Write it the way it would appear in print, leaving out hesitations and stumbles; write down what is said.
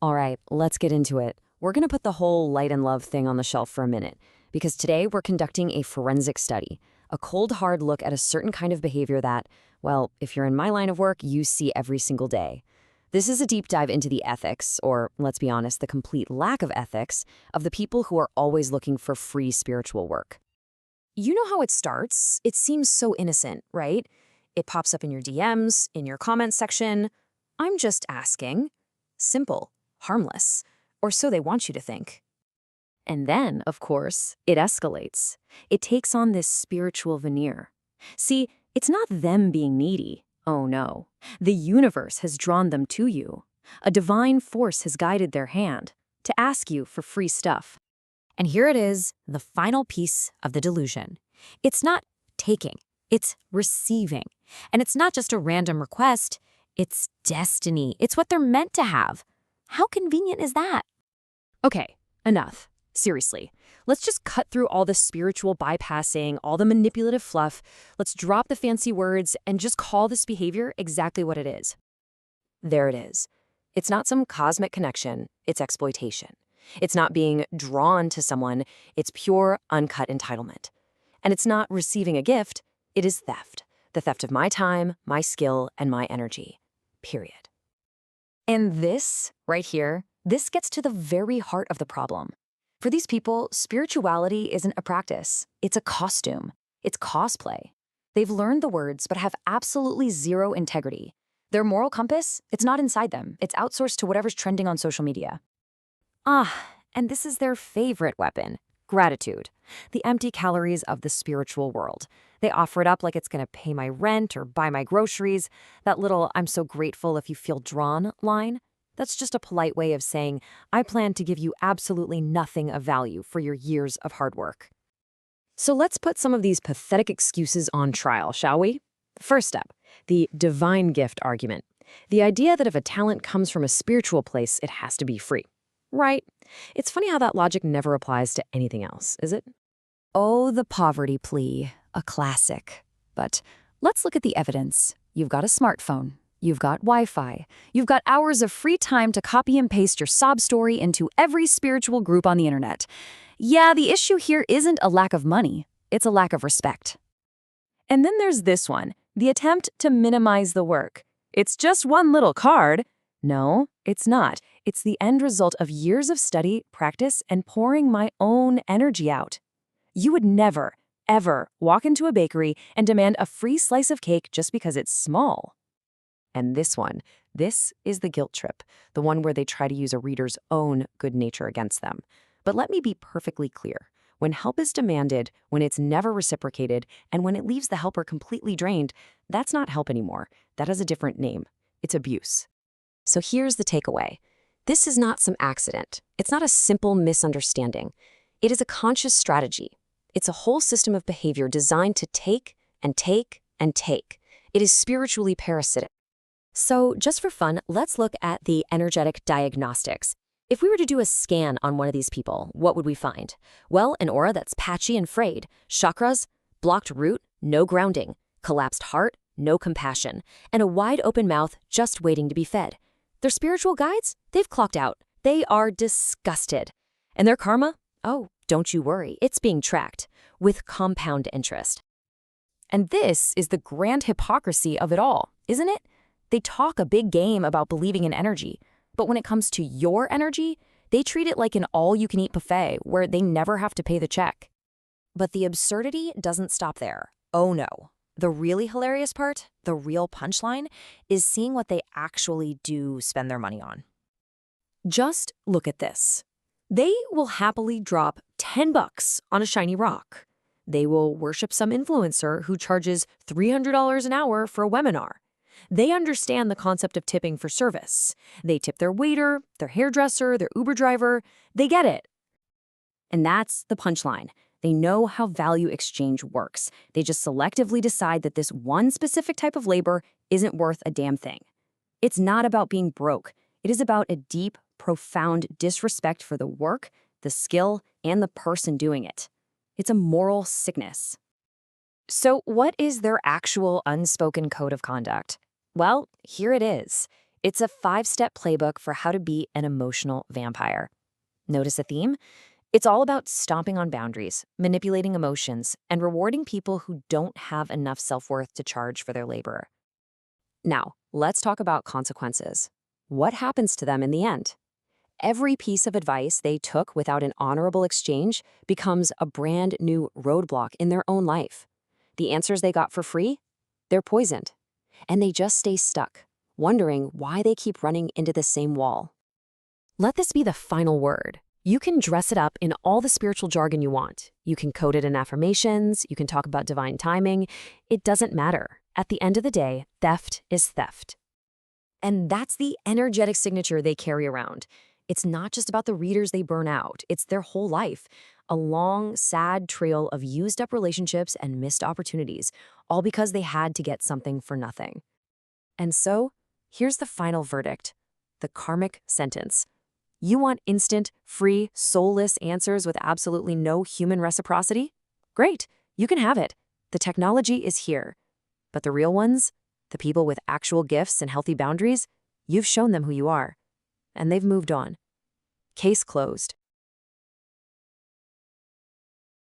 All right, let's get into it. We're going to put the whole light and love thing on the shelf for a minute, because today we're conducting a forensic study, a cold, hard look at a certain kind of behavior that, well, if you're in my line of work, you see every single day. This is a deep dive into the ethics, or let's be honest, the complete lack of ethics, of the people who are always looking for free spiritual work. You know how it starts? It seems so innocent, right? It pops up in your DMs, in your comments section. I'm just asking. Simple. Harmless, or so they want you to think. And then, of course, it escalates. It takes on this spiritual veneer. See, it's not them being needy. Oh no. The universe has drawn them to you. A divine force has guided their hand to ask you for free stuff. And here it is, the final piece of the delusion. It's not taking, it's receiving. And it's not just a random request, it's destiny. It's what they're meant to have. How convenient is that? Okay, enough. Seriously, let's just cut through all the spiritual bypassing, all the manipulative fluff. Let's drop the fancy words and just call this behavior exactly what it is. There it is. It's not some cosmic connection, it's exploitation. It's not being drawn to someone, it's pure, uncut entitlement. And it's not receiving a gift, it is theft. The theft of my time, my skill, and my energy. Period. And this, right here, this gets to the very heart of the problem. For these people, spirituality isn't a practice. It's a costume. It's cosplay. They've learned the words but have absolutely zero integrity. Their moral compass, it's not inside them. It's outsourced to whatever's trending on social media. And this is their favorite weapon, gratitude. The empty calories of the spiritual world. They offer it up like it's going to pay my rent or buy my groceries. That little "I'm so grateful if you feel drawn" line, that's just a polite way of saying, I plan to give you absolutely nothing of value for your years of hard work. So let's put some of these pathetic excuses on trial, shall we? First up, the divine gift argument. The idea that if a talent comes from a spiritual place, it has to be free. Right. It's funny how that logic never applies to anything else, is it? Oh, the poverty plea, a classic. But let's look at the evidence. You've got a smartphone. You've got Wi-Fi. You've got hours of free time to copy and paste your sob story into every spiritual group on the internet. Yeah, the issue here isn't a lack of money. It's a lack of respect. And then there's this one, the attempt to minimize the work. It's just one little card. No, it's not. It's the end result of years of study, practice, and pouring my own energy out. You would never, ever walk into a bakery and demand a free slice of cake just because it's small. And this one, this is the guilt trip, the one where they try to use a reader's own good nature against them. But let me be perfectly clear. When help is demanded, when it's never reciprocated, and when it leaves the helper completely drained, that's not help anymore. That has a different name. It's abuse. So here's the takeaway. This is not some accident. It's not a simple misunderstanding. It is a conscious strategy. It's a whole system of behavior designed to take and take and take. It is spiritually parasitic. So just for fun, let's look at the energetic diagnostics. If we were to do a scan on one of these people, what would we find? Well, an aura that's patchy and frayed, chakras, blocked root, no grounding, collapsed heart, no compassion, and a wide open mouth just waiting to be fed. Their spiritual guides, they've clocked out. They are disgusted. And their karma? Oh, don't you worry, it's being tracked with compound interest. And this is the grand hypocrisy of it all, isn't it? They talk a big game about believing in energy, but when it comes to your energy, they treat it like an all-you-can-eat buffet where they never have to pay the check. But the absurdity doesn't stop there. Oh no. The really hilarious part, the real punchline, is seeing what they actually do spend their money on. Just look at this. They will happily drop $10 on a shiny rock. They will worship some influencer who charges $300 an hour for a webinar. They understand the concept of tipping for service. They tip their waiter, their hairdresser, their Uber driver. They get it. And that's the punchline. They know how value exchange works. They just selectively decide that this one specific type of labor isn't worth a damn thing. It's not about being broke. It is about a deep, profound disrespect for the work, the skill, and the person doing it. It's a moral sickness. So what is their actual unspoken code of conduct? Well, here it is. It's a 5-step playbook for how to be an emotional vampire. Notice a theme? It's all about stomping on boundaries, manipulating emotions, and rewarding people who don't have enough self-worth to charge for their labor. Now, let's talk about consequences. What happens to them in the end? Every piece of advice they took without an honorable exchange becomes a brand new roadblock in their own life. The answers they got for free? They're poisoned. And they just stay stuck, wondering why they keep running into the same wall. Let this be the final word. You can dress it up in all the spiritual jargon you want. You can code it in affirmations. You can talk about divine timing. It doesn't matter. At the end of the day, theft is theft. And that's the energetic signature they carry around. It's not just about the readers they burn out. It's their whole life. A long, sad trail of used-up relationships and missed opportunities, all because they had to get something for nothing. And so, here's the final verdict. The karmic sentence. You want instant, free, soulless answers with absolutely no human reciprocity? Great, you can have it. The technology is here. But the real ones, the people with actual gifts and healthy boundaries, you've shown them who you are. And they've moved on. Case closed.